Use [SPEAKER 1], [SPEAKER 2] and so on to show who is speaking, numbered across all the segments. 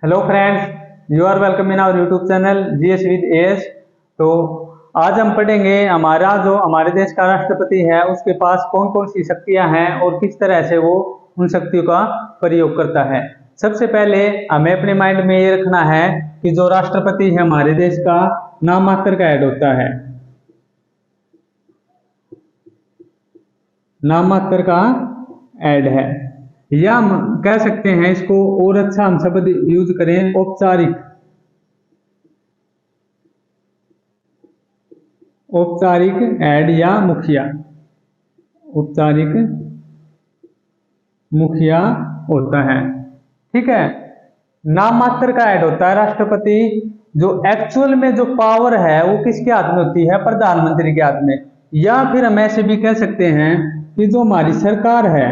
[SPEAKER 1] Hello friends, you are welcome in our YouTube channel GS with AS. तो आज हम पढ़ेंगे हमारे देश का राष्ट्रपति है उसके पास कौन कौन सी शक्तियां हैं और किस तरह से वो उन शक्तियों का प्रयोग करता है। सबसे पहले हमें अपने माइंड में ये रखना है कि जो राष्ट्रपति है हमारे देश का नाम मात्र का ऐड होता है, नाम मात्र का ऐड है, या हम कह सकते हैं इसको और अच्छा हम शब्द यूज करें औपचारिक ऐड या मुखिया। औपचारिक मुखिया होता है, ठीक है। नाम मात्र का ऐड होता है राष्ट्रपति। जो एक्चुअल में जो पावर है वो किसके हाथ में होती है? प्रधानमंत्री के हाथ में। या फिर हम ऐसे भी कह सकते हैं कि जो हमारी सरकार है,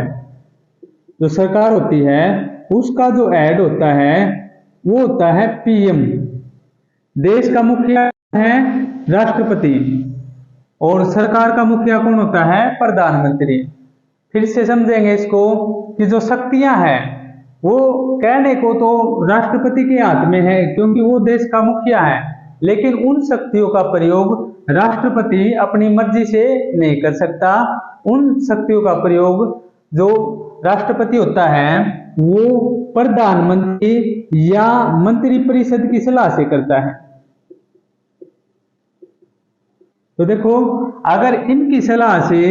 [SPEAKER 1] जो सरकार होती है उसका जो ऐड होता है वो होता है पीएम। देश का मुखिया है राष्ट्रपति और सरकार का मुखिया कौन होता है? प्रधानमंत्री। फिर से समझेंगे इसको कि जो शक्तियां हैं वो कहने को तो राष्ट्रपति के हाथ में है क्योंकि वो देश का मुखिया है, लेकिन उन शक्तियों का प्रयोग राष्ट्रपति अपनी मर्जी से नहीं कर सकता। उन शक्तियों का प्रयोग जो राष्ट्रपति होता है वो प्रधानमंत्री या मंत्रिपरिषद की सलाह से करता है। तो देखो, अगर इनकी सलाह से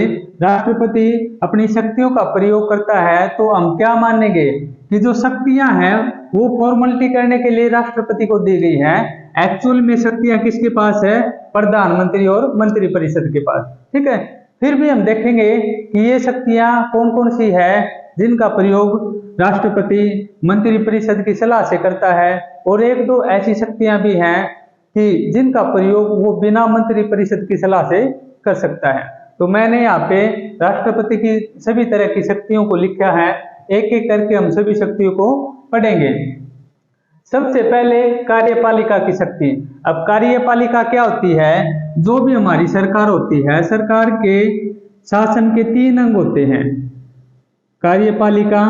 [SPEAKER 1] राष्ट्रपति अपनी शक्तियों का प्रयोग करता है तो हम क्या मानेंगे कि जो शक्तियां हैं वो फॉर्मेलिटी करने के लिए राष्ट्रपति को दी गई है। एक्चुअल में शक्तियां किसके पास है? प्रधानमंत्री और मंत्रिपरिषद के पास, ठीक है। फिर भी हम देखेंगे कि ये शक्तियां कौन कौन सी है जिनका प्रयोग राष्ट्रपति मंत्रिपरिषद की सलाह से करता है, और एक दो ऐसी शक्तियां भी हैं कि जिनका प्रयोग वो बिना मंत्रिपरिषद की सलाह से कर सकता है। तो मैंने यहाँ पे राष्ट्रपति की सभी तरह की शक्तियों को लिखा है, एक एक करके हम सभी शक्तियों को पढ़ेंगे। सबसे पहले कार्यपालिका की शक्ति। अब कार्यपालिका क्या होती है? जो भी हमारी सरकार होती है, सरकार के शासन के 3 अंग होते हैं। कार्यपालिका,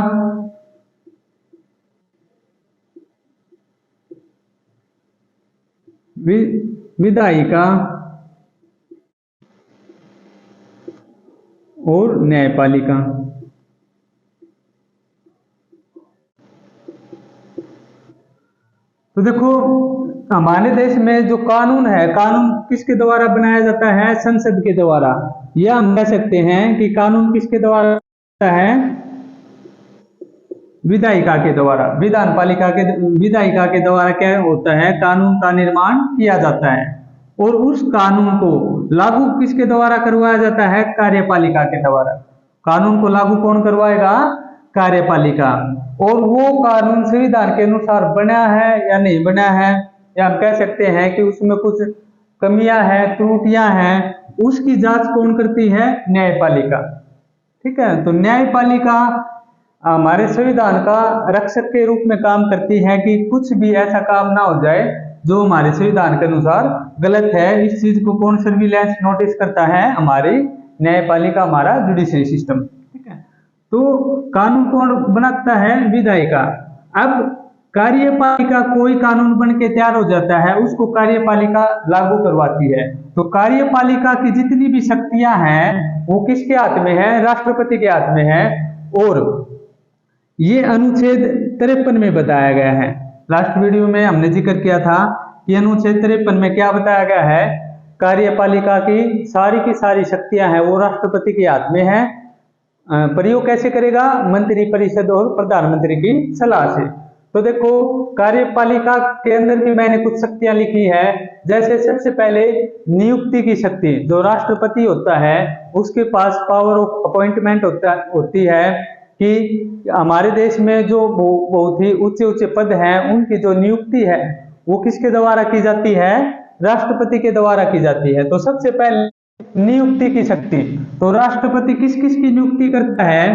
[SPEAKER 1] विधायिका और न्यायपालिका। तो देखो, हमारे देश में जो कानून है, कानून किसके द्वारा बनाया जाता है? संसद के द्वारा। या हम कह सकते हैं कि कानून किसके द्वारा बनता है? विधायिका के द्वारा। विधायिका के द्वारा क्या होता है? कानून का निर्माण किया जाता है। और उस कानून को लागू किसके द्वारा करवाया जाता है? कार्यपालिका के द्वारा। कानून को लागू कौन करवाएगा? कार्यपालिका। और वो कानून संविधान के अनुसार बना है या नहीं बना है, या हम कह सकते हैं कि उसमें कुछ कमियां हैं, त्रुटियां हैं, उसकी जांच कौन करती है? न्यायपालिका, ठीक है। तो न्यायपालिका हमारे संविधान का रक्षक के रूप में काम करती है कि कुछ भी ऐसा काम ना हो जाए जो हमारे संविधान के अनुसार गलत है। इस चीज को कौन सर्विलांस नोटिस करता है? हमारी न्यायपालिका, हमारा जुडिशरी सिस्टम, ठीक है। तो कानून कौन बनाता है? विधायिका। अब कार्यपालिका कोई कानून बन के तैयार हो जाता है, उसको कार्यपालिका लागू करवाती है। तो कार्यपालिका की जितनी भी शक्तियां हैं वो किसके हाथ में है? राष्ट्रपति के हाथ में है। और ये अनुच्छेद 53 में बताया गया है। लास्ट वीडियो में हमने जिक्र किया था कि अनुच्छेद 53 में क्या बताया गया है? कार्यपालिका की सारी शक्तियां हैं वो राष्ट्रपति के हाथ में है। प्रयोग कैसे करेगा? मंत्रिपरिषद और प्रधानमंत्री की सलाह से। तो देखो, कार्यपालिका के अंदर भी मैंने कुछ शक्तियां लिखी है। जैसे सबसे पहले नियुक्ति की शक्ति। जो राष्ट्रपति होता है उसके पास पावर ऑफ अपॉइंटमेंट होती है कि हमारे देश में जो बहुत ही ऊंचे पद हैं उनकी जो नियुक्ति है वो किसके द्वारा की जाती है? राष्ट्रपति के द्वारा की जाती है। तो सबसे पहले नियुक्ति की शक्ति। तो राष्ट्रपति किस किस की नियुक्ति करता है?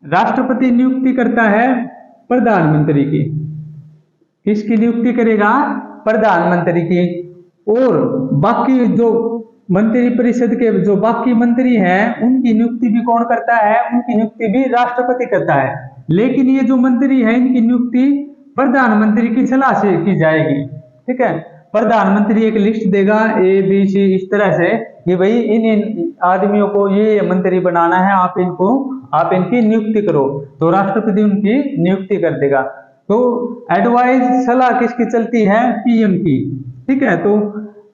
[SPEAKER 1] राष्ट्रपति नियुक्ति करता है प्रधानमंत्री की। किसकी नियुक्ति करेगा? प्रधानमंत्री की। और बाकी जो मंत्रिपरिषद के जो बाकी मंत्री हैं उनकी नियुक्ति भी कौन करता है? उनकी नियुक्ति भी राष्ट्रपति करता है। लेकिन ये जो मंत्री है इनकी नियुक्ति प्रधानमंत्री की सलाह से की जाएगी। ठीक है, प्रधानमंत्री एक लिस्ट देगा ए बी सी इस तरह से कि भाई इन आदमियों को ये मंत्री बनाना है, आप इनकी नियुक्ति करो, तो राष्ट्रपति उनकी नियुक्ति कर देगा। तो एडवाइस सलाह किसकी चलती है? पीएम की। ठीक है, तो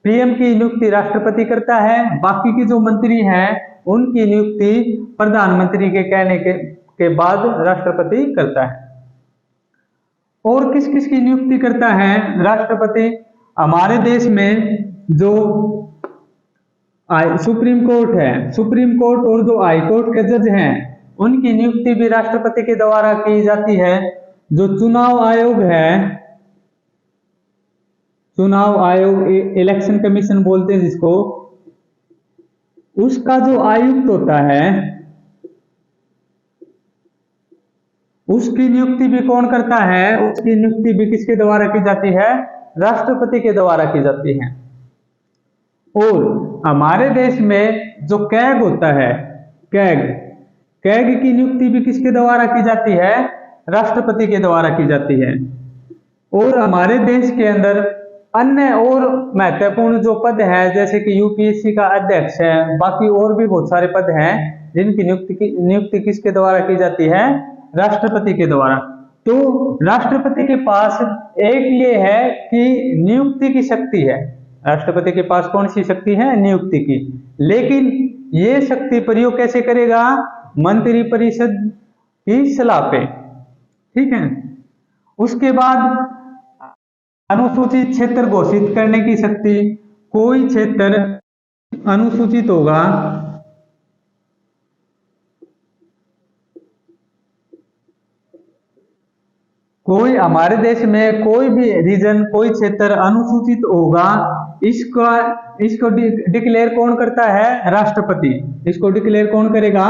[SPEAKER 1] पीएम की नियुक्ति राष्ट्रपति करता है, बाकी की जो मंत्री हैं उनकी नियुक्ति प्रधानमंत्री के कहने के बाद राष्ट्रपति करता है। और किस किस की नियुक्ति करता है राष्ट्रपति? हमारे देश में जो सुप्रीम कोर्ट है, सुप्रीम कोर्ट और जो हाई कोर्ट के जज हैं उनकी नियुक्ति भी राष्ट्रपति के द्वारा की जाती है। जो चुनाव आयोग है, चुनाव आयोग इलेक्शन कमीशन बोलते हैं जिसको, उसका जो आयुक्त होता है उसकी नियुक्ति भी कौन करता है? उसकी नियुक्ति भी किसके द्वारा की जाती है? राष्ट्रपति के द्वारा की जाती है। और हमारे देश में जो कैग होता है, कैग की नियुक्ति भी किसके द्वारा की जाती है? राष्ट्रपति के द्वारा की जाती है। और हमारे देश के अंदर अन्य और महत्वपूर्ण जो पद है, जैसे कि यूपीएससी का अध्यक्ष है, बाकी और भी बहुत सारे पद हैं जिनकी नियुक्ति किसके द्वारा की जाती है? राष्ट्रपति के द्वारा। तो राष्ट्रपति के पास एक ये है कि नियुक्ति की शक्ति है, राष्ट्रपति के पास कौन सी शक्ति है? नियुक्ति की। लेकिन ये शक्ति प्रयोग कैसे करेगा? मंत्रिपरिषद की सलाह पे। ठीक है, उसके बाद अनुसूचित क्षेत्र घोषित करने की शक्ति। कोई क्षेत्र अनुसूचित होगा, कोई हमारे देश में कोई भी रीजन, कोई क्षेत्र अनुसूचित होगा, इसको डिक्लेयर कौन करता है? राष्ट्रपति। इसको डिक्लेयर कौन करेगा?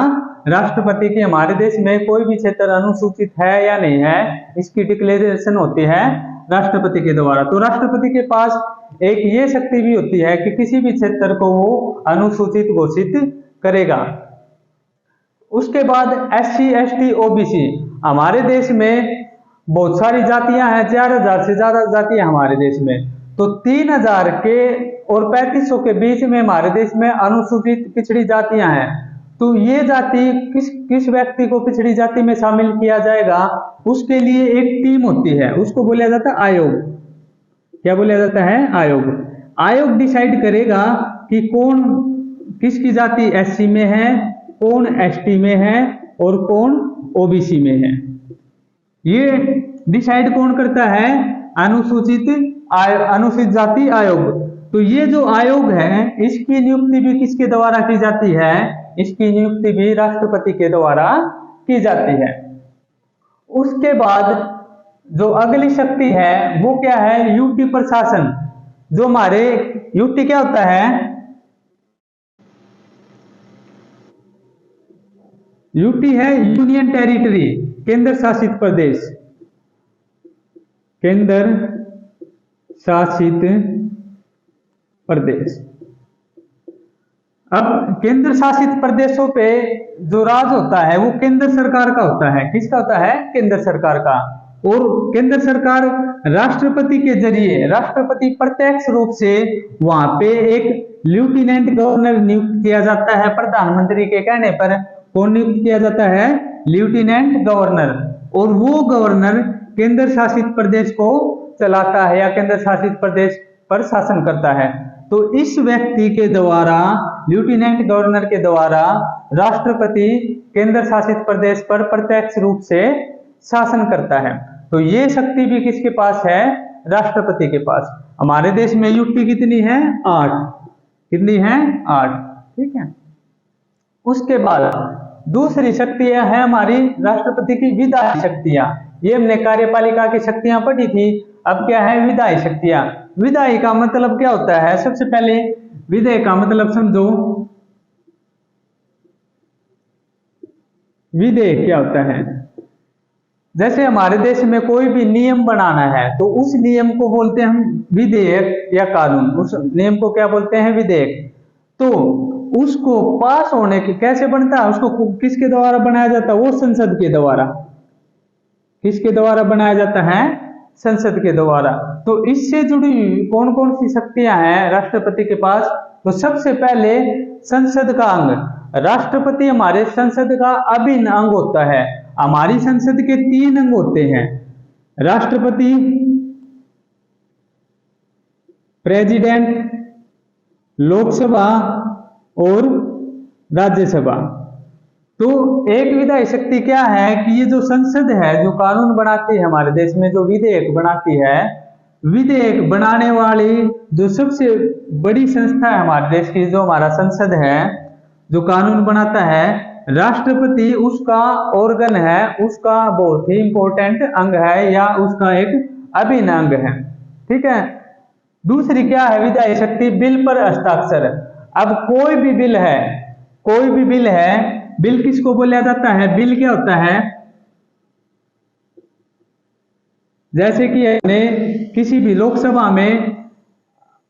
[SPEAKER 1] राष्ट्रपति। की हमारे देश में कोई भी क्षेत्र अनुसूचित है या नहीं है, इसकी डिक्लेरेशन होती है राष्ट्रपति के द्वारा। तो राष्ट्रपति के पास एक ये शक्ति भी होती है कि किसी भी क्षेत्र को वो अनुसूचित घोषित करेगा। उसके बाद SC ST OBC। हमारे देश में बहुत सारी जातियां हैं, 4000 से ज्यादा जातियां हमारे देश में। तो 3000 के और 3500 के बीच में हमारे देश में अनुसूचित पिछड़ी जातियां हैं। तो ये जाति किस व्यक्ति को पिछड़ी जाति में शामिल किया जाएगा? उसके लिए एक टीम होती है, उसको बोला जाता है आयोग। क्या बोला जाता है? आयोग। आयोग डिसाइड करेगा कि कौन किसकी जाति SC में है, कौन ST में है और कौन OBC में है। ये डिसाइड कौन करता है? अनुसूचित जाति आयोग। तो ये जो आयोग है इसकी नियुक्ति भी किसके द्वारा की जाती है? इसकी नियुक्ति भी राष्ट्रपति के द्वारा की जाती है। उसके बाद जो अगली शक्ति है वो क्या है? यूटी प्रशासन। जो हमारे यूटी क्या होता है? यूटी है यूनियन टेरिटरी, केंद्र शासित प्रदेश। केंद्र शासित प्रदेश। अब केंद्र शासित प्रदेशों पे जो राज होता है वो केंद्र सरकार का होता है। किसका होता है? केंद्र सरकार का। और केंद्र सरकार राष्ट्रपति के जरिए, राष्ट्रपति प्रत्यक्ष रूप से वहां पे एक लेफ्टिनेंट गवर्नर नियुक्त किया जाता है प्रधानमंत्री के कहने पर। कौन नियुक्त किया जाता है? Lieutenant governor. और वो गवर्नर केंद्र शासित प्रदेश को चलाता है या केंद्र शासित प्रदेश पर शासन करता है। तो इस व्यक्ति के द्वारा, लेफ्टिनेंट गवर्नर के द्वारा राष्ट्रपति केंद्र शासित प्रदेश पर प्रत्यक्ष रूप से शासन करता है। तो ये शक्ति भी किसके पास है? राष्ट्रपति के पास। हमारे देश में यूटी कितनी है? 8। कितनी है? 8। ठीक है। उसके बाद दूसरी शक्तियां है हमारी राष्ट्रपति की विधायी शक्तियां। ये हमने कार्यपालिका की शक्तियां पढ़ी थी। अब क्या है? विधायी शक्तियां। विधायी का मतलब क्या होता है? सबसे पहले विधेय का मतलब समझो। विधेय क्या होता है? जैसे हमारे देश में कोई भी नियम बनाना है तो उस नियम को बोलते हैं हम विधेयक या कानून। उस नियम को क्या बोलते हैं? विधेयक। तो उसको पास होने के कैसे बनता है? उसको किसके द्वारा बनाया जाता है? वो संसद के द्वारा। किसके द्वारा बनाया जाता है? संसद के द्वारा। तो इससे जुड़ी हुई कौन कौन सी शक्तियां हैं राष्ट्रपति के पास? तो सबसे पहले संसद का अंग। राष्ट्रपति हमारे संसद का अभिन्न अंग होता है। हमारी संसद के 3 अंग होते हैं, राष्ट्रपति, प्रेसिडेंट, लोकसभा और राज्यसभा। तो एक विधायी शक्ति क्या है कि ये जो संसद है, जो कानून बनाती है हमारे देश में, जो विधेयक बनाती है, विधेयक बनाने वाली जो सबसे बड़ी संस्था है हमारे देश की, जो हमारा संसद है, जो कानून बनाता है, राष्ट्रपति उसका ऑर्गन है, उसका बहुत ही इंपॉर्टेंट अंग है या उसका एक अभिन्न अंग है। ठीक है। दूसरी क्या है विधायी शक्ति? बिल पर हस्ताक्षर। अब कोई भी बिल है, कोई भी बिल है, बिल किसको बोला जाता है? बिल क्या होता है? जैसे कि हमने किसी भी लोकसभा में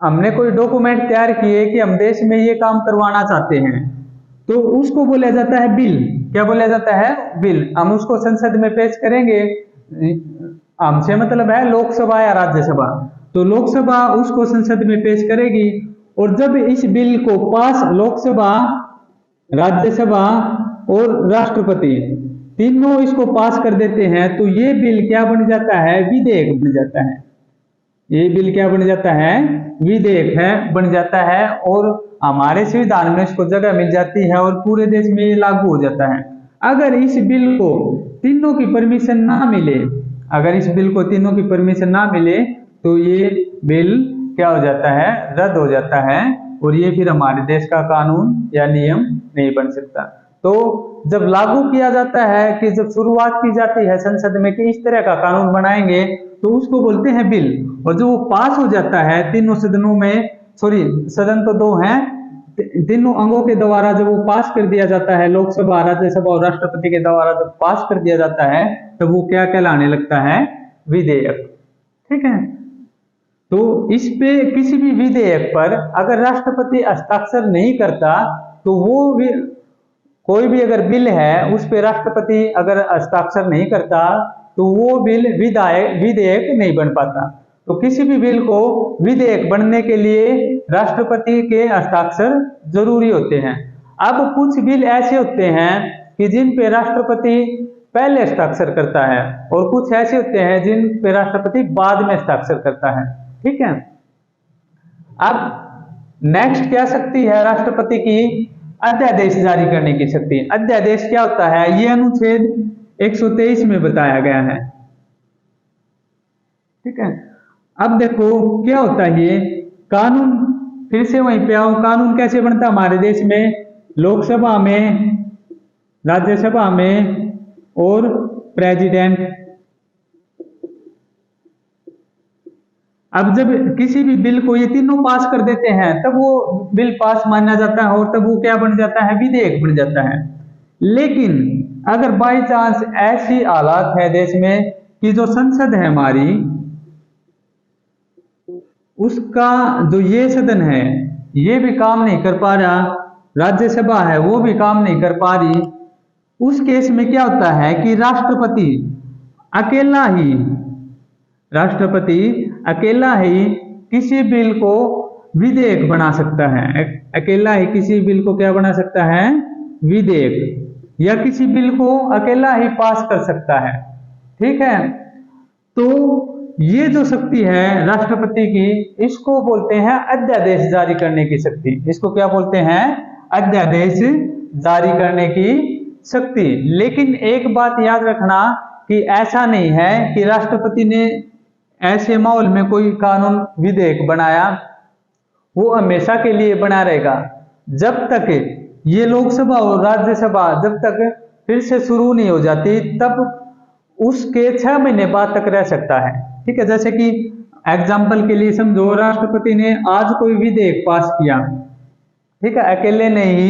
[SPEAKER 1] हमने कोई डॉक्यूमेंट तैयार किए कि हम देश में ये काम करवाना चाहते हैं, तो उसको बोला जाता है बिल। क्या बोला जाता है? बिल। हम उसको संसद में पेश करेंगे, हमसे मतलब है लोकसभा या राज्यसभा। तो लोकसभा उसको संसद में पेश करेगी और जब इस बिल को पास लोकसभा, राज्यसभा और राष्ट्रपति तीनों इसको पास कर देते हैं, तो ये बिल क्या बन जाता है? विधेयक बन जाता है। ये बिल क्या बन जाता है? विधेयक है बन जाता है और हमारे संविधान में इसको जगह मिल जाती है और पूरे देश में ये लागू हो जाता है। अगर इस बिल को तीनों की परमिशन ना मिले, अगर इस बिल को तीनों की परमिशन ना मिले, तो ये बिल क्या हो जाता है? रद्द हो जाता है और ये फिर हमारे देश का कानून या नियम नहीं बन सकता। तो जब लागू किया जाता है, कि जब शुरुआत की जाती है संसद में कि इस तरह का कानून बनाएंगे, तो उसको बोलते हैं बिल। और जो वो पास हो जाता है तीनों सदनों में, सॉरी सदन तो 2 हैं, तीनों अंगों के द्वारा जब वो पास कर दिया जाता है, लोकसभा, राज्यसभा और राष्ट्रपति के द्वारा जब पास कर दिया जाता है, तब वो क्या कहलाने लगता है? विधेयक। ठीक है। तो इस पे किसी भी विधेयक पर अगर राष्ट्रपति हस्ताक्षर नहीं करता, तो वो भी कोई भी अगर बिल है उस पे राष्ट्रपति अगर हस्ताक्षर नहीं करता, तो वो बिल विधेयक नहीं बन पाता। तो किसी भी बिल को विधेयक बनने के लिए राष्ट्रपति के हस्ताक्षर जरूरी होते हैं। अब कुछ बिल ऐसे होते हैं कि जिन पे राष्ट्रपति पहले हस्ताक्षर करता है और कुछ ऐसे होते हैं जिन पे राष्ट्रपति बाद में हस्ताक्षर करता है। ठीक है। अब नेक्स्ट क्या शक्ति है राष्ट्रपति की? अध्यादेश जारी करने की शक्ति। अध्यादेश क्या होता है? ये अनुच्छेद 123 में बताया गया है। ठीक है। अब देखो क्या होता है ये कानून, फिर से वहीं पे आओ, कानून कैसे बनता है हमारे देश में? लोकसभा में, राज्यसभा में और प्रेसिडेंट। अब जब किसी भी बिल को ये तीनों पास कर देते हैं, तब वो बिल पास माना जाता है और तब वो क्या बन जाता है? विधेयक बन जाता है। लेकिन अगर बाई चांस ऐसी हालात है देश में कि जो संसद है हमारी, उसका जो ये सदन है ये भी काम नहीं कर पा रहा, राज्यसभा है वो भी काम नहीं कर पा रही, उस केस में क्या होता है कि राष्ट्रपति अकेला ही किसी बिल को विधेयक बना सकता है। अकेला ही किसी बिल को क्या बना सकता है? विधेयक, या किसी बिल को अकेला ही पास कर सकता है। ठीक है। तो ये जो शक्ति है राष्ट्रपति की, इसको बोलते हैं अध्यादेश जारी करने की शक्ति। इसको क्या बोलते हैं? अध्यादेश जारी करने की शक्ति। लेकिन एक बात याद रखना कि ऐसा नहीं है कि राष्ट्रपति ने ऐसे माहौल में कोई कानून विधेयक बनाया वो हमेशा के लिए बना रहेगा। जब तक ये लोकसभा और राज्यसभा जब तक फिर से शुरू नहीं हो जाती, तब उसके 6 महीने बाद तक रह सकता है। ठीक है। जैसे कि एग्जाम्पल के लिए समझो, राष्ट्रपति ने आज कोई विधेयक पास किया, ठीक है, अकेले ने ही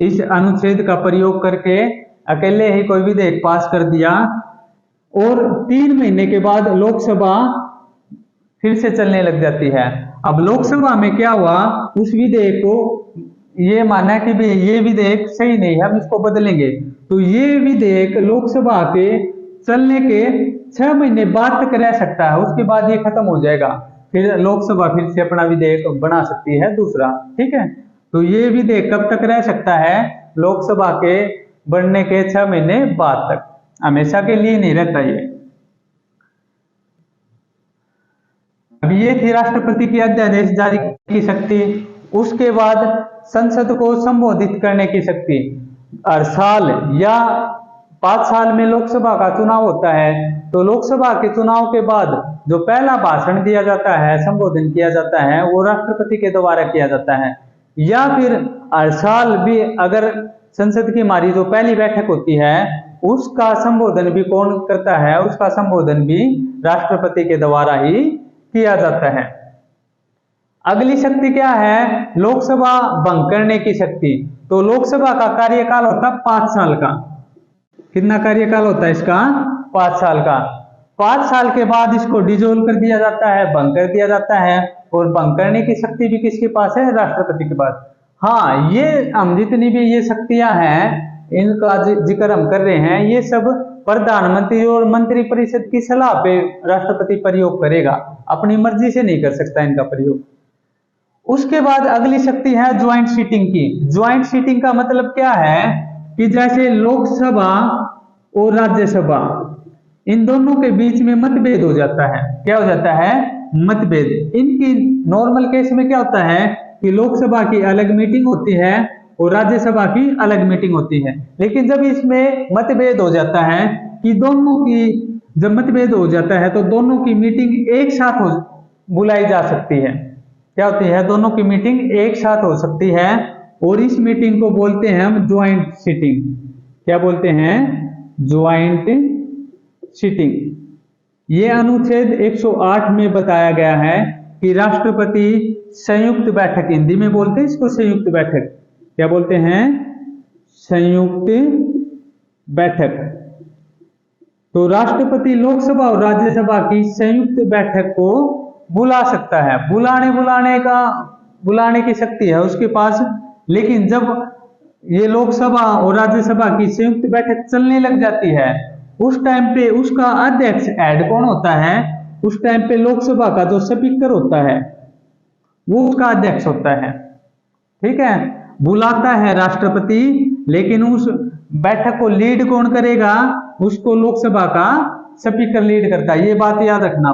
[SPEAKER 1] इस अनुच्छेद का प्रयोग करके अकेले ही कोई विधेयक पास कर दिया, और 3 महीने के बाद लोकसभा फिर से चलने लग जाती है। अब लोकसभा में क्या हुआ, उस विधेयक को ये माना कि भी ये विधेयक सही नहीं है, हम इसको बदलेंगे। तो ये विधेयक लोकसभा के चलने के 6 महीने बाद तक रह सकता है, उसके बाद ये खत्म हो जाएगा, फिर लोकसभा फिर से अपना विधेयक बना सकती है दूसरा। ठीक है, तो ये विधेयक कब तक रह सकता है? लोकसभा के बनने के 6 महीने बाद तक, हमेशा के लिए नहीं रहता ये। अब ये थी राष्ट्रपति की अध्यादेश जारी की शक्ति। उसके बाद संसद को संबोधित करने की शक्ति। हर साल या 5 साल में लोकसभा का चुनाव होता है, तो लोकसभा के चुनाव के बाद जो पहला भाषण दिया जाता है, संबोधन किया जाता है, वो राष्ट्रपति के द्वारा किया जाता है। या फिर हर साल भी अगर संसद की हमारी जो पहली बैठक होती है, उसका संबोधन भी कौन करता है? उसका संबोधन भी राष्ट्रपति के द्वारा ही किया जाता है। अगली शक्ति क्या है? लोकसभा भंग करने की शक्ति। तो लोकसभा का कार्यकाल होता है 5 साल का। कितना कार्यकाल होता है इसका? 5 साल का। 5 साल के बाद इसको डिजोल्व कर दिया जाता है, भंग कर दिया जाता है। और भंग करने की शक्ति भी किसके पास है? राष्ट्रपति के पास। हाँ, ये हम जितनी भी ये शक्तियां हैं, इनका जिक्र हम कर रहे हैं, ये सब प्रधानमंत्री और मंत्रिपरिषद की सलाह पे राष्ट्रपति प्रयोग करेगा, अपनी मर्जी से नहीं कर सकता इनका प्रयोग। उसके बाद अगली शक्ति है ज्वाइंट सीटिंग की। ज्वाइंट सीटिंग का मतलब क्या है कि जैसे लोकसभा और राज्यसभा, इन दोनों के बीच में मतभेद हो जाता है। क्या हो जाता है? मतभेद। इनकी नॉर्मल केस में क्या होता है कि लोकसभा की अलग मीटिंग होती है और राज्यसभा की अलग मीटिंग होती है। लेकिन जब इसमें मतभेद हो जाता है कि दोनों की, जब मतभेद हो जाता है तो दोनों की मीटिंग एक साथ बुलाई जा सकती है। क्या होती है? दोनों की मीटिंग एक साथ हो सकती है, और इस मीटिंग को बोलते हैं हम ज्वाइंट सीटिंग। क्या बोलते हैं? Joint sitting. ये अनुच्छेद 108 में बताया गया है कि राष्ट्रपति संयुक्त बैठक, हिंदी में बोलते हैं इसको संयुक्त बैठक। क्या बोलते हैं? संयुक्त बैठक। तो राष्ट्रपति लोकसभा और राज्यसभा की संयुक्त बैठक को बुला सकता है। बुलाने की शक्ति है उसके पास। लेकिन जब ये लोकसभा और राज्यसभा की संयुक्त बैठक चलने लग जाती है, उस टाइम पे उसका अध्यक्ष हेड कौन होता है? उस टाइम पे लोकसभा का जो स्पीकर होता है वो उसका अध्यक्ष होता है। ठीक है, बुलाता है राष्ट्रपति, लेकिन उस बैठक को लीड कौन करेगा? उसको लोकसभा का स्पीकर लीड करता है। ये बात याद रखना।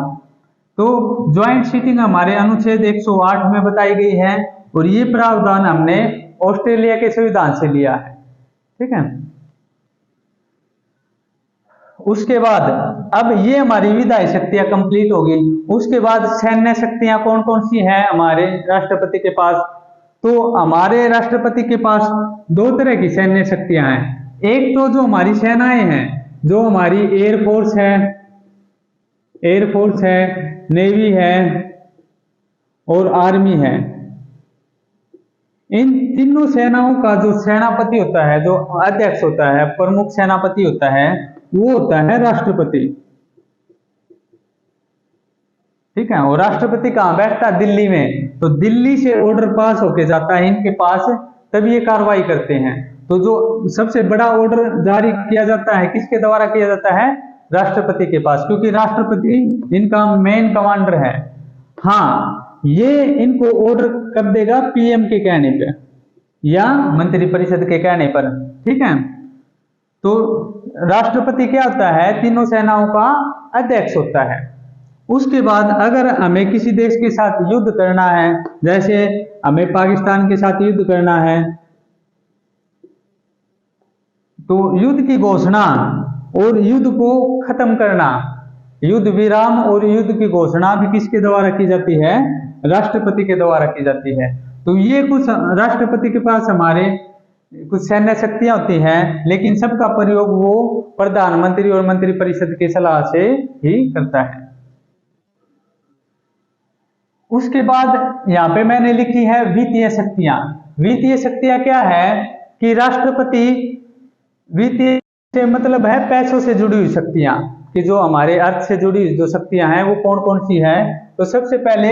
[SPEAKER 1] तो ज्वाइंट सीटिंग हमारे अनुच्छेद 108 में बताई गई है, और ये प्रावधान हमने ऑस्ट्रेलिया के संविधान से लिया है। ठीक है, उसके बाद अब ये हमारी विधायी शक्तियां कंप्लीट होगी। उसके बाद सैन्य शक्तियां कौन कौन सी हैं हमारे राष्ट्रपति के पास? तो हमारे राष्ट्रपति के पास 2 तरह की सैन्य शक्तियां हैं। एक तो जो हमारी सेनाएं हैं, जो हमारी एयरफोर्स है, नेवी है और आर्मी है। इन तीनों सेनाओं का जो सेनापति होता है, जो अध्यक्ष होता है, प्रमुख सेनापति होता है, वो होता है राष्ट्रपति। ठीक है, और राष्ट्रपति कहां बैठता है? दिल्ली में। तो दिल्ली से ऑर्डर पास होके जाता है इनके पास, तब ये कार्रवाई करते हैं। तो जो सबसे बड़ा ऑर्डर जारी किया जाता है किसके द्वारा किया जाता है? राष्ट्रपति के पास, क्योंकि राष्ट्रपति इनका मेन कमांडर है। हाँ, ये इनको ऑर्डर कर देगा पीएम के कहने पे या मंत्रिपरिषद के कहने पर। ठीक है, तो राष्ट्रपति क्या होता है? तीनों सेनाओं का अध्यक्ष होता है। उसके बाद अगर हमें किसी देश के साथ युद्ध करना है, जैसे हमें पाकिस्तान के साथ युद्ध करना है, तो युद्ध की घोषणा और युद्ध को खत्म करना, युद्ध विराम और युद्ध की घोषणा भी किसके द्वारा की जाती है? राष्ट्रपति के द्वारा की जाती है। तो ये कुछ राष्ट्रपति के पास हमारे कुछ सैन्य शक्तियां होती हैं, लेकिन सबका प्रयोग वो प्रधानमंत्री और मंत्रिपरिषद की सलाह से ही करता है। उसके बाद यहाँ पे मैंने लिखी है वित्तीय शक्तियां। वित्तीय शक्तियां क्या है कि राष्ट्रपति, वित्तीय से मतलब है पैसों से जुड़ी हुई शक्तियां, कि जो हमारे अर्थ से जुड़ी जो शक्तियां हैं वो कौन कौन सी है? तो सबसे पहले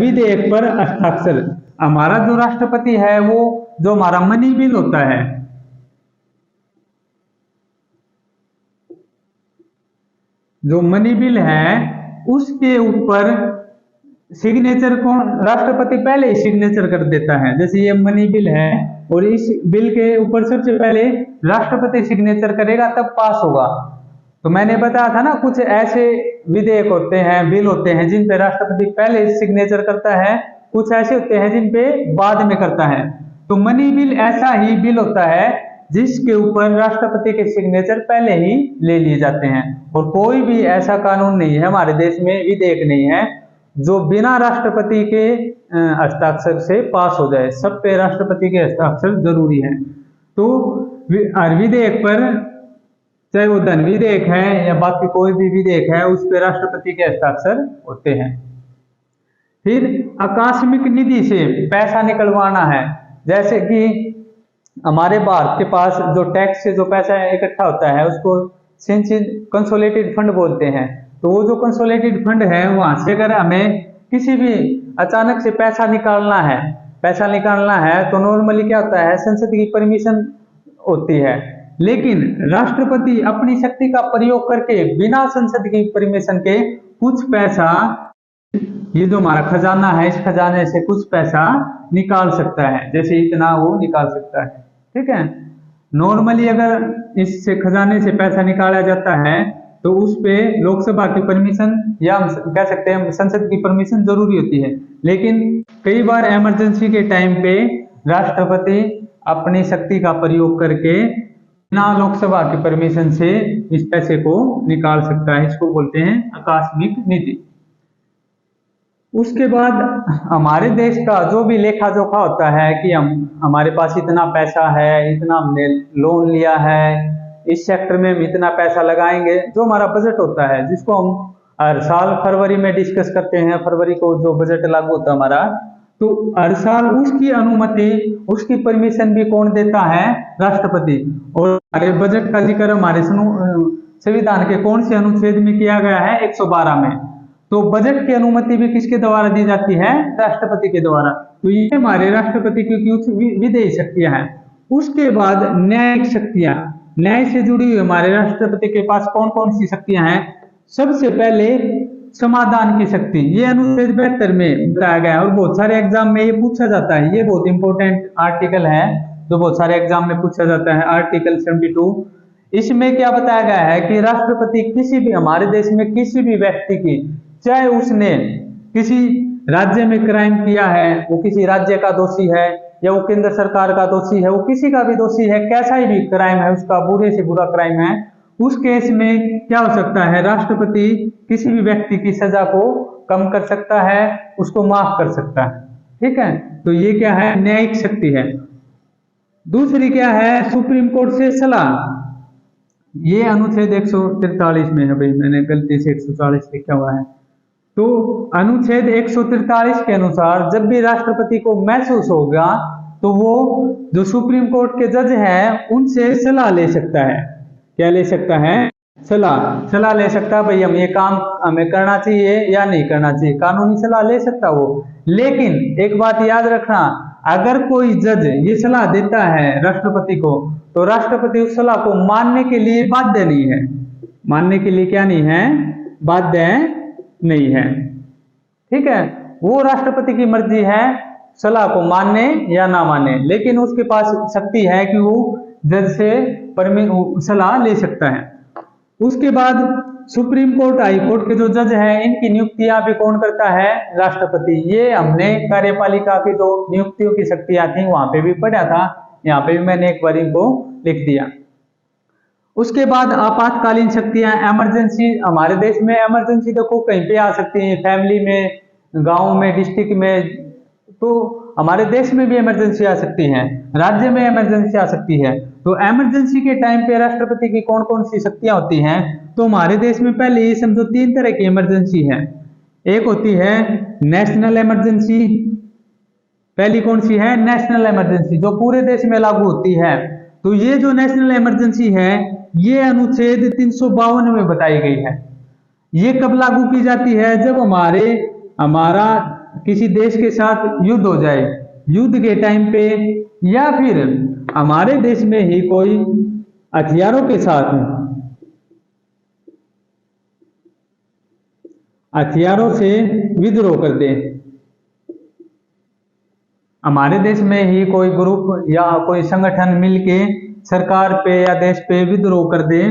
[SPEAKER 1] विधेयक पर हस्ताक्षर। हमारा जो राष्ट्रपति है वो जो हमारा मनी बिल होता है, जो मनी बिल है उसके ऊपर सिग्नेचर कौन, राष्ट्रपति पहले ही सिग्नेचर कर देता है। जैसे ये मनी बिल है और इस बिल के ऊपर सबसे पहले राष्ट्रपति सिग्नेचर करेगा तब पास होगा। तो मैंने बताया था ना, कुछ ऐसे विधेयक होते हैं, बिल होते हैं जिन पे राष्ट्रपति पहले सिग्नेचर करता है, कुछ ऐसे होते हैं जिन पे बाद में करता है। तो मनी बिल ऐसा ही बिल होता है जिसके ऊपर राष्ट्रपति के सिग्नेचर पहले ही ले लिए जाते हैं। और कोई भी ऐसा कानून नहीं है हमारे देश में, विधेयक नहीं है जो बिना राष्ट्रपति के हस्ताक्षर से पास हो जाए। सब पे राष्ट्रपति के हस्ताक्षर जरूरी है। तो विधेयक पर, चाहे वो धन विधेयक है या बाकी कोई भी विधेयक है, उस पर राष्ट्रपति के हस्ताक्षर होते हैं। फिर आकस्मिक निधि से पैसा निकलवाना है। जैसे कि हमारे भारत के पास जो टैक्स से जो पैसा इकट्ठा होता है उसको कंसोलिडेटेड फंड बोलते हैं। तो वो जो कंसोलिडेटेड फंड है वहां से अगर हमें किसी भी अचानक से पैसा निकालना है तो नॉर्मली क्या होता है, संसद की परमिशन होती है। लेकिन राष्ट्रपति अपनी शक्ति का प्रयोग करके बिना संसद की परमिशन के कुछ पैसा, ये जो हमारा खजाना है, इस खजाने से कुछ पैसा निकाल सकता है। जैसे इतना वो निकाल सकता है, ठीक है। नॉर्मली अगर इस खजाने से पैसा निकाला जाता है तो उस पे लोकसभा की परमिशन या हम कह सकते हैं संसद की परमिशन जरूरी होती है। लेकिन कई बार इमरजेंसी के टाइम पे राष्ट्रपति अपनी शक्ति का प्रयोग करके बिना लोकसभा की परमिशन से इस पैसे को निकाल सकता है। इसको बोलते हैं आकस्मिक निधि। उसके बाद हमारे देश का जो भी लेखा जोखा होता है कि हमारे पास इतना पैसा है, इतना हमने लोन लिया है, इस सेक्टर में हम इतना पैसा लगाएंगे, जो हमारा बजट होता है जिसको हम हर साल फरवरी में डिस्कस करते हैं। फरवरी को जो बजट लागू होता है हमारा, तो हर साल उसकी अनुमति, उसकी परमिशन भी कौन देता है, राष्ट्रपति। और हमारे बजट का जिक्र हमारे संविधान के कौन से अनुच्छेद में किया गया है, 112 में। तो बजट की अनुमति भी किसके द्वारा दी जाती है, राष्ट्रपति के द्वारा। तो ये हमारे राष्ट्रपति की कुछ विधेयी शक्तियां हैं। उसके बाद न्यायिक शक्तियां, न्याय से जुड़ी हुई हमारे राष्ट्रपति के पास कौन कौन सी शक्तियां हैं। सबसे पहले समाधान की शक्ति, ये अनुच्छेद 72 में बताया गया है और बहुत सारे एग्जाम में ये पूछा जाता है। ये बहुत इंपॉर्टेंट आर्टिकल है जो बहुत सारे एग्जाम में पूछा जाता है, आर्टिकल 72। इसमें क्या बताया गया है कि राष्ट्रपति किसी भी, हमारे देश में किसी भी व्यक्ति की, चाहे उसने किसी राज्य में क्राइम किया है, वो किसी राज्य का दोषी है या वो केंद्र सरकार का दोषी है, वो किसी का भी दोषी है, कैसा ही भी क्राइम है उसका, बुरे से बुरा क्राइम है, उस केस में क्या हो सकता है, राष्ट्रपति किसी भी व्यक्ति की सजा को कम कर सकता है, उसको माफ कर सकता है, ठीक है। तो ये क्या है, न्यायिक शक्ति है। दूसरी क्या है, सुप्रीम कोर्ट से सलाह। ये अनुच्छेद 143 में है, भाई मैंने गलती से 140 लिखा हुआ है। तो अनुच्छेद 143 के अनुसार जब भी राष्ट्रपति को महसूस होगा तो वो जो सुप्रीम कोर्ट के जज हैं उनसे सलाह ले सकता है। क्या ले सकता है, सलाह ले सकता है, भाई हम ये काम हमें करना चाहिए या नहीं करना चाहिए, कानूनी सलाह ले सकता वो। लेकिन एक बात याद रखना, अगर कोई जज ये सलाह देता है राष्ट्रपति को, तो राष्ट्रपति उस सलाह को मानने के लिए बाध्य नहीं है। मानने के लिए क्या नहीं है, बाध्य नहीं है, ठीक है। वो राष्ट्रपति की मर्जी है सलाह को मानने या ना माने, लेकिन उसके पास शक्ति है कि वो जज से सलाह ले सकता है। उसके बाद सुप्रीम कोर्ट, हाई कोर्ट के जो जज हैं इनकी नियुक्तियां भी कौन करता है, राष्ट्रपति। ये हमने कार्यपालिका की जो नियुक्तियों की शक्तियां थी वहां पे भी पढ़ा था, यहाँ पे भी मैंने एक बार इनको लिख दिया। उसके बाद आपातकालीन शक्तियां, इमरजेंसी। हमारे देश में इमरजेंसी देखो कहीं पे आ सकती है, फैमिली में, गांव में, डिस्ट्रिक्ट में, तो हमारे देश में भी इमरजेंसी आ सकती है, राज्य में इमरजेंसी आ सकती है। तो इमरजेंसी के टाइम पे राष्ट्रपति की कौन कौन सी शक्तियां होती हैं, तो हमारे देश में पहले ये समझो 3 तरह की इमरजेंसी है। एक होती है नेशनल इमरजेंसी, पहली कौन सी है, नेशनल इमरजेंसी, जो पूरे देश में लागू होती है। तो ये जो नेशनल इमरजेंसी है ये अनुच्छेद 352 में बताई गई है। ये कब लागू की जाती है, जब हमारा किसी देश के साथ युद्ध हो जाए, युद्ध के टाइम पे, या फिर हमारे देश में ही कोई हथियारों के साथ हथियारों से विद्रोह कर दे। हमारे देश में ही कोई ग्रुप या कोई संगठन मिलके सरकार पे या देश पे विद्रोह कर दे,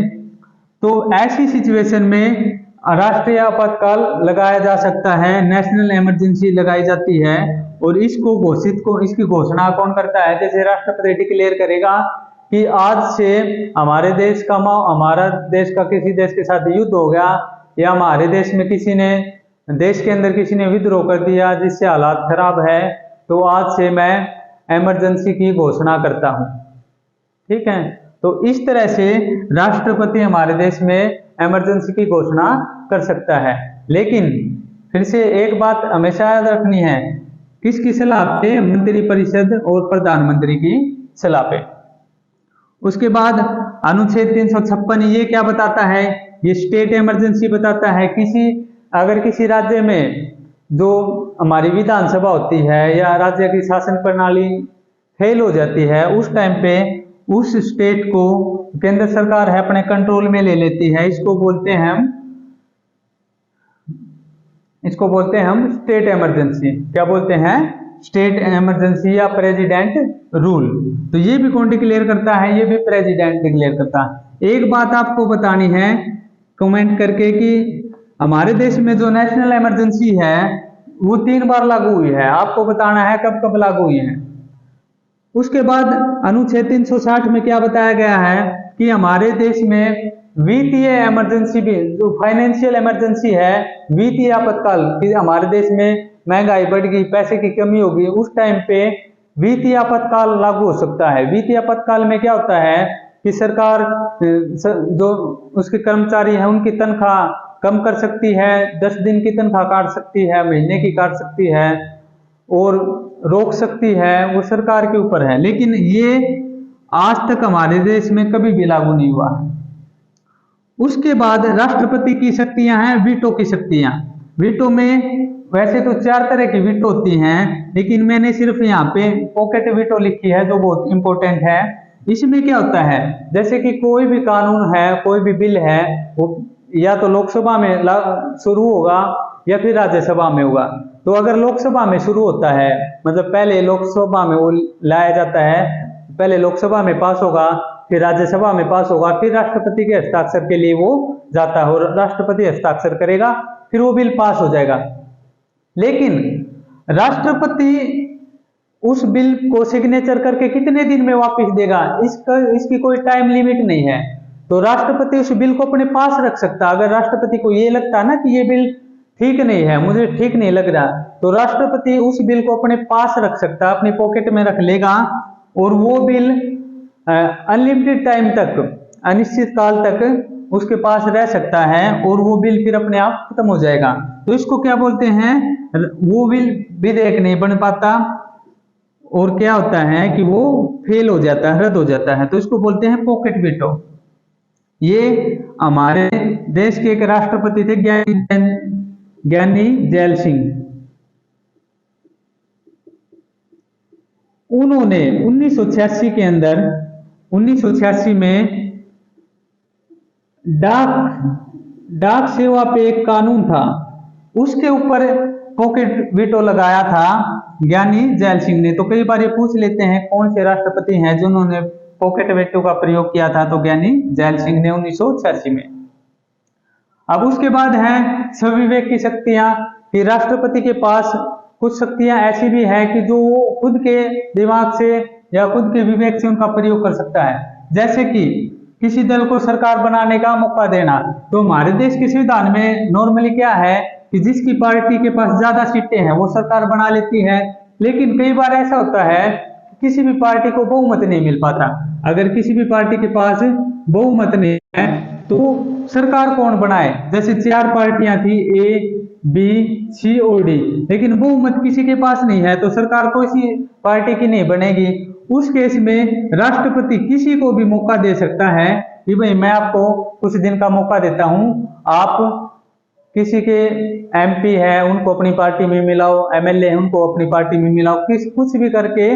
[SPEAKER 1] तो ऐसी सिचुएशन में राष्ट्रीय आपातकाल लगाया जा सकता है, नेशनल इमरजेंसी लगाई जाती है। और इसकी घोषणा कौन करता है? जैसे राष्ट्रपति डिक्लेयर करेगा कि आज से हमारा देश का किसी देश के साथ युद्ध हो गया, या हमारे देश में देश के अंदर किसी ने विद्रोह कर दिया जिससे हालात खराब है, तो आज से मैं इमरजेंसी की घोषणा करता हूं। ठीक है, तो इस तरह से राष्ट्रपति हमारे देश में इमरजेंसी की घोषणा कर सकता है। लेकिन फिर से एक बात हमेशा याद रखनी है, किसकी सलाह पे? मंत्रिपरिषद और प्रधानमंत्री की सलाह पे। उसके बाद अनुच्छेद 356 ये क्या बताता है? ये स्टेट इमरजेंसी बताता है। अगर किसी राज्य में जो हमारी विधानसभा होती है या राज्य की शासन प्रणाली फेल हो जाती है, उस टाइम पे उस स्टेट को केंद्र सरकार है अपने कंट्रोल में ले लेती है। इसको बोलते हैं हम स्टेट इमरजेंसी। क्या बोलते हैं? स्टेट इमरजेंसी या प्रेसिडेंट रूल। तो ये भी कौन डिक्लेयर करता है? ये भी प्रेसिडेंट डिक्लेयर करता है। एक बात आपको बतानी है कमेंट करके कि हमारे देश में जो नेशनल इमरजेंसी है वो 3 बार लागू हुई है। आपको बताना है कब कब लागू हुई है। उसके बाद अनुच्छेद 360 में क्या बताया गया है कि हमारे देश में वित्तीय इमरजेंसी भी, जो फाइनेंशियल इमरजेंसी है, वित्तीय आपातकाल, कि हमारे देश में महंगाई बढ़ गई, पैसे की कमी होगी, उस टाइम पे वित्तीय आपातकाल लागू हो सकता है। वित्तीय आपातकाल में क्या होता है कि सरकार जो उसके कर्मचारी हैं उनकी तनख्वाह कम कर सकती है, 10 दिन की तनख्वाह काट सकती है, महीने की काट सकती है और रोक सकती है, वो सरकार के ऊपर है। लेकिन ये आज तक हमारे देश में कभी भी लागू नहीं हुआ है। उसके बाद राष्ट्रपति की शक्तियां हैं, वीटो की शक्तियां। वीटो में वैसे तो 4 तरह की वीटो होती हैं, लेकिन मैंने सिर्फ यहाँ पे पॉकेट वीटो लिखी है जो बहुत इंपॉर्टेंट है। इसमें क्या होता है, जैसे कि कोई भी कानून है, कोई भी बिल है, वो या तो लोकसभा में शुरू होगा या फिर राज्यसभा में होगा। तो अगर लोकसभा में शुरू होता है, मतलब पहले लोकसभा में वो लाया जाता है, पहले लोकसभा में पास होगा, फिर राज्यसभा में पास होगा, फिर राष्ट्रपति के हस्ताक्षर के लिए वो जाता है और राष्ट्रपति हस्ताक्षर करेगा, फिर वो बिल पास हो जाएगा। लेकिन राष्ट्रपति उस बिल को सिग्नेचर करके कितने दिन में वापस देगा, इसकी कोई टाइम लिमिट नहीं है। तो राष्ट्रपति उस बिल को अपने पास रख सकता। अगर राष्ट्रपति को ये लगता ना कि ये बिल ठीक नहीं है, मुझे ठीक नहीं लग रहा, तो राष्ट्रपति उस बिल को अपने पास रख सकता, अपनी पॉकेट में रख लेगा और वो बिल अनलिमिटेड टाइम तक, अनिश्चित काल तक उसके पास रह सकता है और वो बिल फिर अपने आप खत्म हो जाएगा। तो इसको क्या बोलते हैं? वो बिल विधेयक नहीं बन पाता और क्या होता है कि वो फेल हो जाता है, रद्द हो जाता है। तो इसको बोलते हैं पॉकेट वीटो। ये हमारे देश के एक राष्ट्रपति थे, ज्ञानी जैल सिंह। उन्होंने 1986 के अंदर 1986 में डाक सेवा पे एक कानून था, उसके ऊपर पॉकेट वीटो लगाया था ज्ञानी जैल सिंह ने। तो कई बार ये पूछ लेते हैं कौन से राष्ट्रपति हैं जिन्होंने पॉकेट वीटो का प्रयोग किया था, तो ज्ञानी जैल सिंह ने 1986 में। अब उसके बाद है स्वविवेक की शक्तियां, कि राष्ट्रपति के पास कुछ शक्तियां ऐसी भी है कि जो वो खुद के दिमाग से या खुद के विवेक से उनका प्रयोग कर सकता है। जैसे कि किसी दल को सरकार बनाने का मौका देना। तो हमारे देश के संविधान में नॉर्मली क्या है कि जिसकी पार्टी के पास ज्यादा सीटें हैं वो सरकार बना लेती है। लेकिन कई बार ऐसा होता है किसी भी पार्टी को बहुमत नहीं मिल पाता। अगर किसी भी पार्टी के पास बहुमत नहीं है तो सरकार कौन बनाए? जैसे 4 पार्टियां थी, ए, बी, सी और डी, लेकिन बहुमत किसी के पास नहीं है तो सरकार किसी पार्टी की नहीं बनेगी। उस केस में राष्ट्रपति किसी को भी मौका दे सकता है कि भाई मैं आपको कुछ दिन का मौका देता हूं, आप किसी के एमपी है उनको अपनी पार्टी में मिलाओ, एमएलए है उनको अपनी पार्टी में मिलाओ, कुछ भी करके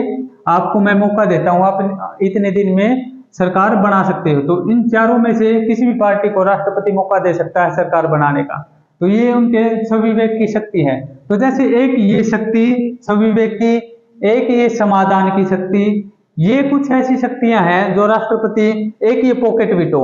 [SPEAKER 1] आपको मैं मौका देता हूं, आप इतने दिन में सरकार बना सकते हो। तो इन चारों में से किसी भी पार्टी को राष्ट्रपति मौका दे सकता है सरकार बनाने का। तो ये उनके स्वविवेक की शक्ति है। तो जैसे एक ये शक्ति स्वविवेक की, एक ये समाधान की शक्ति, ये कुछ ऐसी शक्तियां हैं जो राष्ट्रपति, एक ये पॉकेट वीटो,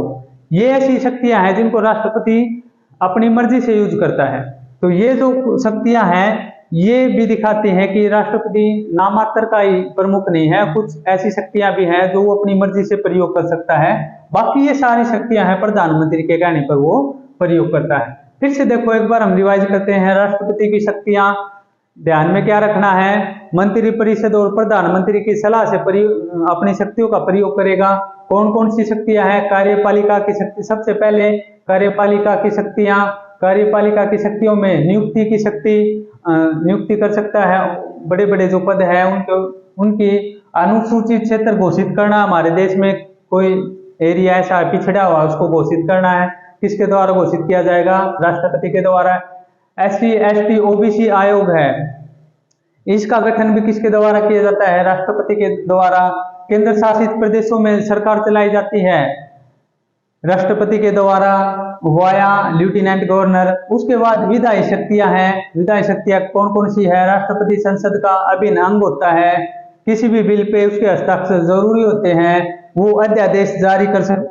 [SPEAKER 1] ये ऐसी शक्तियां हैं जिनको राष्ट्रपति अपनी मर्जी से यूज करता है। तो ये जो शक्तियां हैं ये भी दिखाती हैं कि राष्ट्रपति नामात्र का ही प्रमुख नहीं है, कुछ ऐसी शक्तियां भी हैं जो वो अपनी मर्जी से प्रयोग कर सकता है। बाकी ये सारी शक्तियां हैं प्रधानमंत्री के कहने पर वो प्रयोग करता है। फिर से देखो एक बार हम रिवाइज करते हैं राष्ट्रपति की शक्तियां। ध्यान में क्या रखना है, मंत्रिपरिषद और प्रधानमंत्री की सलाह से अपनी शक्तियों का प्रयोग करेगा। कौन कौन सी शक्तियां हैं, कार्यपालिका की शक्ति, सबसे पहले कार्यपालिका की शक्तियां, कार्यपालिका की शक्तियों में नियुक्ति की शक्ति, नियुक्ति कर सकता है, बड़े बड़े जो पद है उनकी अनुसूचित क्षेत्र घोषित करना, हमारे देश में कोई एरिया ऐसा पिछड़ा हुआ उसको घोषित करना है, किसके द्वारा घोषित किया जाएगा, राष्ट्रपति के द्वारा। एससी एसटी ओबीसी आयोग है, इसका गठन भी किसके द्वारा किया जाता है, राष्ट्रपति के द्वारा। केंद्र शासित प्रदेशों में सरकार चलाई जाती है राष्ट्रपति के द्वारा वाया लेफ्टिनेंट गवर्नर। उसके बाद विधायी शक्तियां हैं, विधायी शक्तियां कौन कौन सी है, राष्ट्रपति संसद का अभिन्न अंग होता है, किसी भी बिल पे उसके हस्ताक्षर जरूरी होते हैं, वो अध्यादेश जारी कर सकते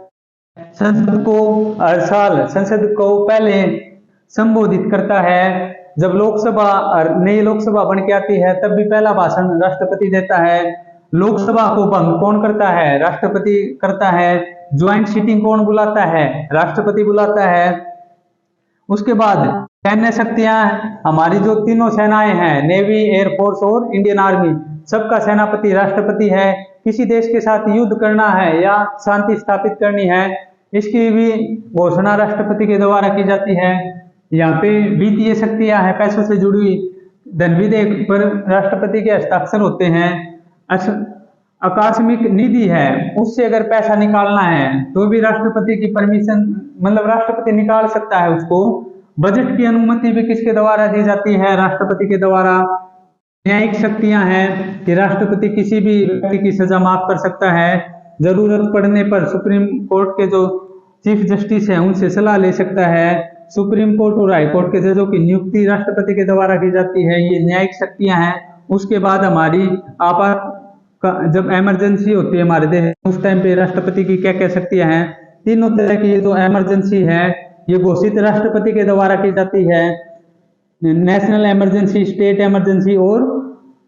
[SPEAKER 1] हैं, संसद को हर साल संसद को पहले संबोधित करता है। जब लोकसभा नई लोकसभा बन के आती है तब भी पहला भाषण राष्ट्रपति देता है। लोकसभा को भंग कौन करता है, राष्ट्रपति करता है। ज्वाइंट सीटिंग कौन बुलाता है, राष्ट्रपति बुलाता है। उसके बाद सैन्य शक्तियां, हमारी जो तीनों सेनाएं हैं, नेवी, एयरफोर्स और इंडियन आर्मी, सबका सेनापति राष्ट्रपति है। किसी देश के साथ युद्ध करना है या शांति स्थापित करनी है, इसकी भी घोषणा राष्ट्रपति के द्वारा की जाती है। यहाँ पे वित्तीय शक्तियां हैं, पैसों से जुड़ी हुई धन विधेयक पर राष्ट्रपति के हस्ताक्षर होते हैं। आकस्मिक निधि है, उससे अगर पैसा निकालना है तो भी राष्ट्रपति की परमिशन, मतलब राष्ट्रपति निकाल सकता है उसको। बजट की अनुमति भी किसके द्वारा दी जाती है, राष्ट्रपति के द्वारा। न्यायिक शक्तियां हैं कि राष्ट्रपति किसी भी व्यक्ति की सजा माफ कर सकता है। जरूरत पड़ने पर सुप्रीम कोर्ट के जो चीफ जस्टिस हैं उनसे सलाह ले सकता है। सुप्रीम कोर्ट और हाई कोर्ट के जजों की नियुक्ति राष्ट्रपति के द्वारा की जाती है। ये न्यायिक शक्तियां हैं। उसके बाद हमारी जब इमरजेंसी होती है हमारे देश, उस टाइम पे राष्ट्रपति की क्या क्या शक्तियां हैं। तीनों तरह की ये जो इमरजेंसी है ये घोषित राष्ट्रपति के द्वारा की जाती है। नेशनल इमरजेंसी, स्टेट इमरजेंसी और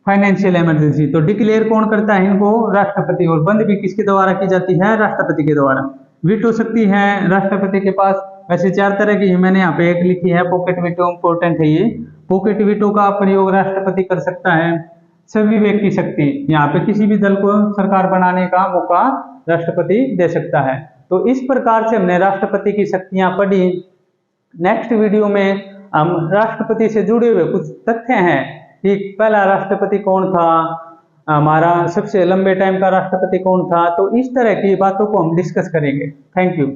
[SPEAKER 1] फाइनेंशियल इमरजेंसी। तो डिक्लेयर कौन करता है इनको, राष्ट्रपति। और बंद भी किसके द्वारा की जाती है, राष्ट्रपति के द्वारा। वीटो शक्ति है राष्ट्रपति के पास। वैसे 4 तरह की, मैंने यहाँ पे एक लिखी है, पॉकेट वीटो इंपॉर्टेंट है ये। पॉकेट वीटो का प्रयोग राष्ट्रपति कर सकता है। स्वविवेक की शक्ति, यहाँ पे किसी भी दल को सरकार बनाने का मौका राष्ट्रपति दे सकता है। तो इस प्रकार से हमने राष्ट्रपति की शक्तियां पढ़ी। नेक्स्ट वीडियो में हम राष्ट्रपति से जुड़े हुए कुछ तथ्य हैं कि पहला राष्ट्रपति कौन था, हमारा सबसे लंबे टाइम का राष्ट्रपति कौन था, तो इस तरह की बातों को हम डिस्कस करेंगे। Thank you.